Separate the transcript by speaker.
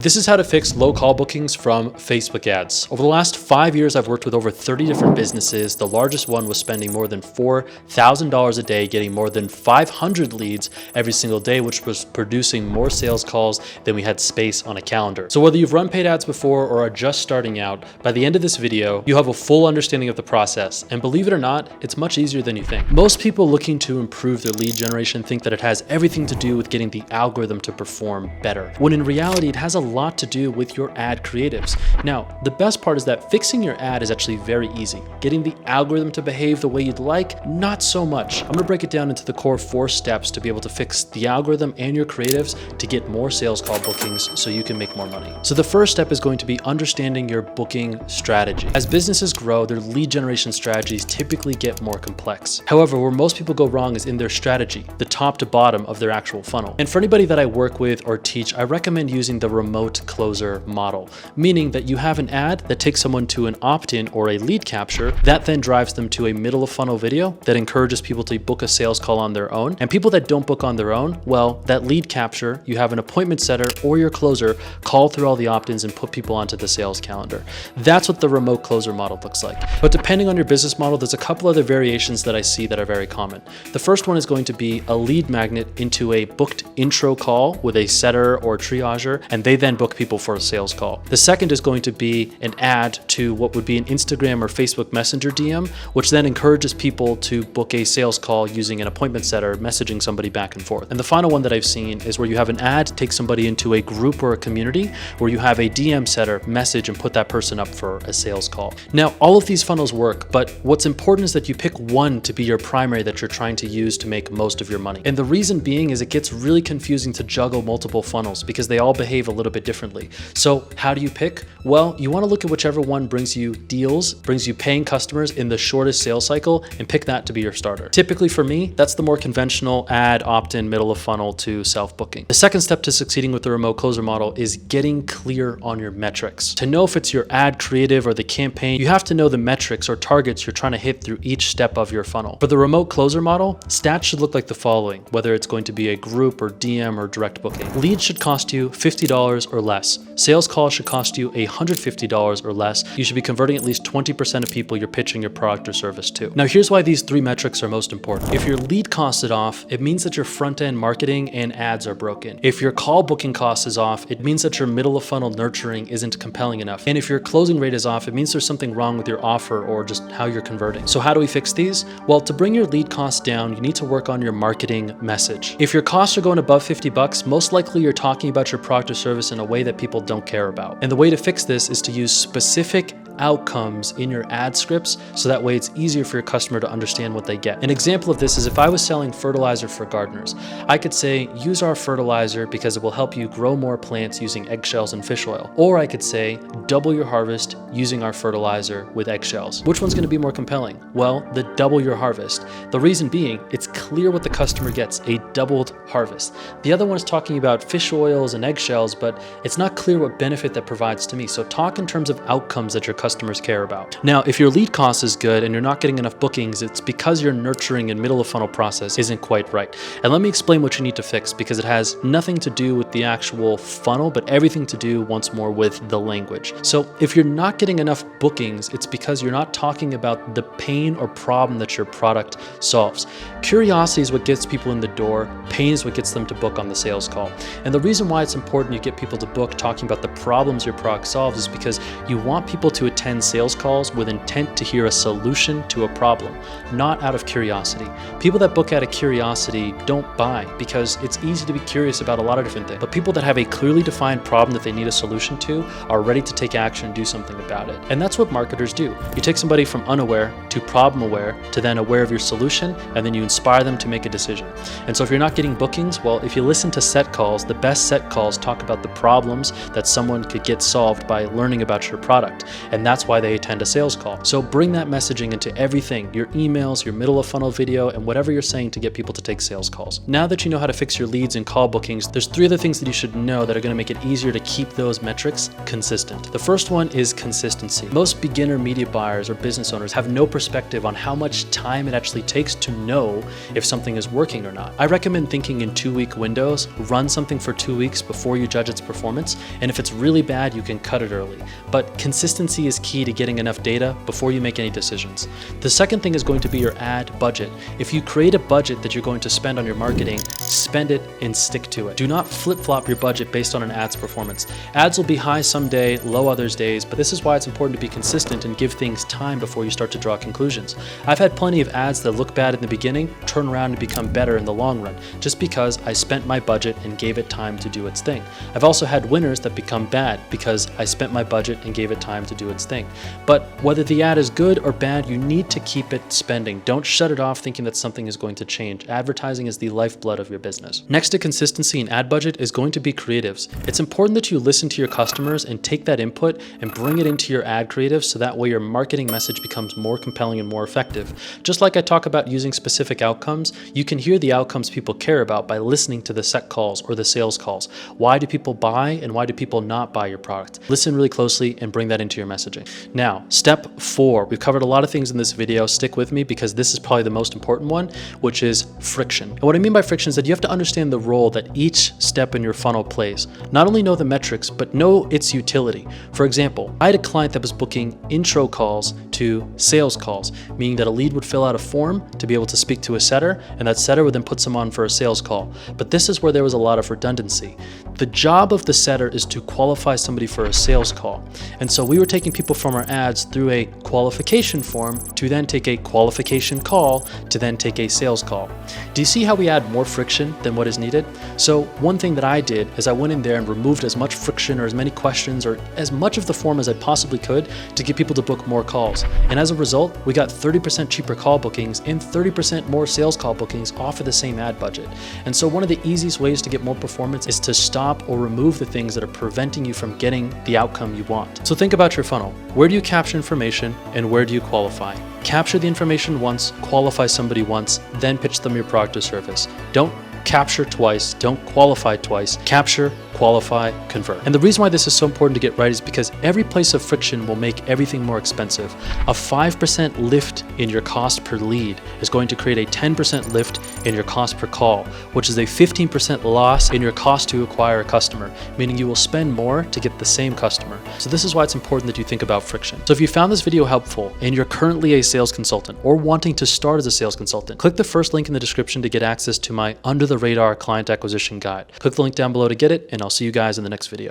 Speaker 1: This is how to fix low call bookings from Facebook ads. Over the last 5 years, I've worked with over 30 different businesses. The largest one was spending more than $4,000 a day, getting more than 500 leads every single day, which was producing more sales calls than we had space on a calendar. So whether you've run paid ads before or are just starting out, by the end of this video, you have a full understanding of the process. And believe it or not, it's much easier than you think. Most people looking to improve their lead generation think that it has everything to do with getting the algorithm to perform better, when in reality, it has a lot to do with your ad creatives. Now, the best part is that fixing your ad is actually very easy. Getting the algorithm to behave the way you'd like, not so much. I'm gonna break it down into the core 4 steps to be able to fix the algorithm and your creatives to get more sales call bookings so you can make more money. So the first step is going to be understanding your booking strategy. As businesses grow, their lead generation strategies typically get more complex. However, where most people go wrong is in their strategy, the top to bottom of their actual funnel. And for anybody that I work with or teach, I recommend using the remote closer model, meaning that you have an ad that takes someone to an opt-in or a lead capture that then drives them to a middle of funnel video that encourages people to book a sales call on their own. And people that don't book on their own, well, that lead capture, you have an appointment setter or your closer call through all the opt-ins and put people onto the sales calendar. That's what the remote closer model looks like. But depending on your business model, there's a couple other variations that I see that are very common. The first one is going to be a lead magnet into a booked intro call with a setter or triager, and they then book people for a sales call. The second is going to be an ad to what would be an Instagram or Facebook Messenger DM, which then encourages people to book a sales call using an appointment setter, messaging somebody back and forth. And the final one that I've seen is where you have an ad take somebody into a group or a community where you have a DM setter message and put that person up for a sales call. Now, all of these funnels work, but what's important is that you pick one to be your primary that you're trying to use to make most of your money. And the reason being is it gets really confusing to juggle multiple funnels because they all behave a little bit differently. So how do you pick? Well, you want to look at whichever one brings you deals, brings you paying customers in the shortest sales cycle, and pick that to be your starter. Typically for me, that's the more conventional ad, opt-in, middle of funnel to self-booking. The second step to succeeding with the remote closer model is getting clear on your metrics. To know if it's your ad creative or the campaign, you have to know the metrics or targets you're trying to hit through each step of your funnel. For the remote closer model, stats should look like the following, whether it's going to be a group or DM or direct booking. Leads should cost you $50 or less. Sales calls should cost you $150 or less. You should be converting at least 20% of people you're pitching your product or service to. Now, here's why these 3 metrics are most important. If your lead cost is off, it means that your front-end marketing and ads are broken. If your call booking cost is off, it means that your middle of funnel nurturing isn't compelling enough. And if your closing rate is off, it means there's something wrong with your offer or just how you're converting. So how do we fix these? Well, to bring your lead costs down, you need to work on your marketing message. If your costs are going above $50, most likely you're talking about your product or service in a way that people don't care about. And the way to fix this is to use specific outcomes in your ad scripts so that way it's easier for your customer to understand what they get. An example of this is if I was selling fertilizer for gardeners, I could say, use our fertilizer because it will help you grow more plants using eggshells and fish oil. Or I could say, double your harvest using our fertilizer with eggshells. Which one's gonna be more compelling? Well, the double your harvest. The reason being, it's clear what the customer gets, a doubled harvest. The other one is talking about fish oils and eggshells, but it's not clear what benefit that provides to me. So talk in terms of outcomes that your customers care about. Now, if your lead cost is good and you're not getting enough bookings, it's because your nurturing and middle of funnel process isn't quite right. And let me explain what you need to fix because it has nothing to do with the actual funnel, but everything to do once more with the language. So if you're not getting enough bookings, it's because you're not talking about the pain or problem that your product solves. Curiosity is what gets people in the door. Pain is what gets them to book on the sales call. And the reason why it's important you get people to book talking about the problems your product solves is because you want people to attend sales calls with intent to hear a solution to a problem, not out of curiosity. People that book out of curiosity don't buy because it's easy to be curious about a lot of different things. But people that have a clearly defined problem that they need a solution to are ready to take action and do something about it. And that's what marketers do. You take somebody from unaware to problem aware to then aware of your solution, and then you inspire them to make a decision. And so if you're not getting bookings, well, if you listen to set calls, the best set calls talk about the problems that someone could get solved by learning about your product. And and that's why they attend a sales call. So bring that messaging into everything, your emails, your middle of funnel video, and whatever you're saying to get people to take sales calls. Now that you know how to fix your leads and call bookings, there's 3 other things that you should know that are going to make it easier to keep those metrics consistent. The first one is consistency. Most beginner media buyers or business owners have no perspective on how much time it actually takes to know if something is working or not. I recommend thinking in 2-week windows. Run something for 2 weeks before you judge its performance, and if it's really bad, you can cut it early. But consistency is key to getting enough data before you make any decisions. The second thing is going to be your ad budget. If you create a budget that you're going to spend on your marketing, spend it and stick to it. Do not flip-flop your budget based on an ad's performance. Ads will be high some day, low others days, but this is why it's important to be consistent and give things time before you start to draw conclusions. I've had plenty of ads that look bad in the beginning, turn around and become better in the long run, just because I spent my budget and gave it time to do its thing. I've also had winners that become bad because I spent my budget and gave it time to do its thing. But whether the ad is good or bad, you need to keep it spending. Don't shut it off thinking that something is going to change. Advertising is the lifeblood of your business. Next to consistency and ad budget is going to be creatives. It's important that you listen to your customers and take that input and bring it into your ad creative so that way your marketing message becomes more compelling and more effective. Just like I talk about using specific outcomes, you can hear the outcomes people care about by listening to the set calls or the sales calls. Why do people buy and why do people not buy your product? Listen really closely and bring that into your messaging. Now, step 4. We've covered a lot of things in this video. Stick with me because this is probably the most important one, which is friction. And what I mean by friction is that you have to understand the role that each step in your funnel plays. Not only know the metrics, but know its utility. For example, I had a client that was booking intro calls to sales calls, meaning that a lead would fill out a form to be able to speak to a setter, and that setter would then put someone on for a sales call. But this is where there was a lot of redundancy. The job of the setter is to qualify somebody for a sales call. And so we were taking people from our ads through a qualification form to then take a qualification call to then take a sales call. Do you see how we add more friction than what is needed? So one thing that I did is I went in there and removed as much friction or as many questions or as much of the form as I possibly could to get people to book more calls. And as a result, we got 30% cheaper call bookings and 30% more sales call bookings off of the same ad budget. And so one of the easiest ways to get more performance is to stop or remove the things that are preventing you from getting the outcome you want. So think about your funnel. Where do you capture information and where do you qualify? Capture the information once, qualify somebody once, then pitch them your product or service. Don't capture twice, don't qualify twice. Capture, qualify, convert. And the reason why this is so important to get right is because every place of friction will make everything more expensive. A 5% lift in your cost per lead is going to create a 10% lift in your cost per call, which is a 15% loss in your cost to acquire a customer, meaning you will spend more to get the same customer. So this is why it's important that you think about friction. So if you found this video helpful and you're currently a sales consultant or wanting to start as a sales consultant, click the first link in the description to get access to my Under the Radar Client Acquisition Guide. Click the link down below to get it, and I'll see you guys in the next video.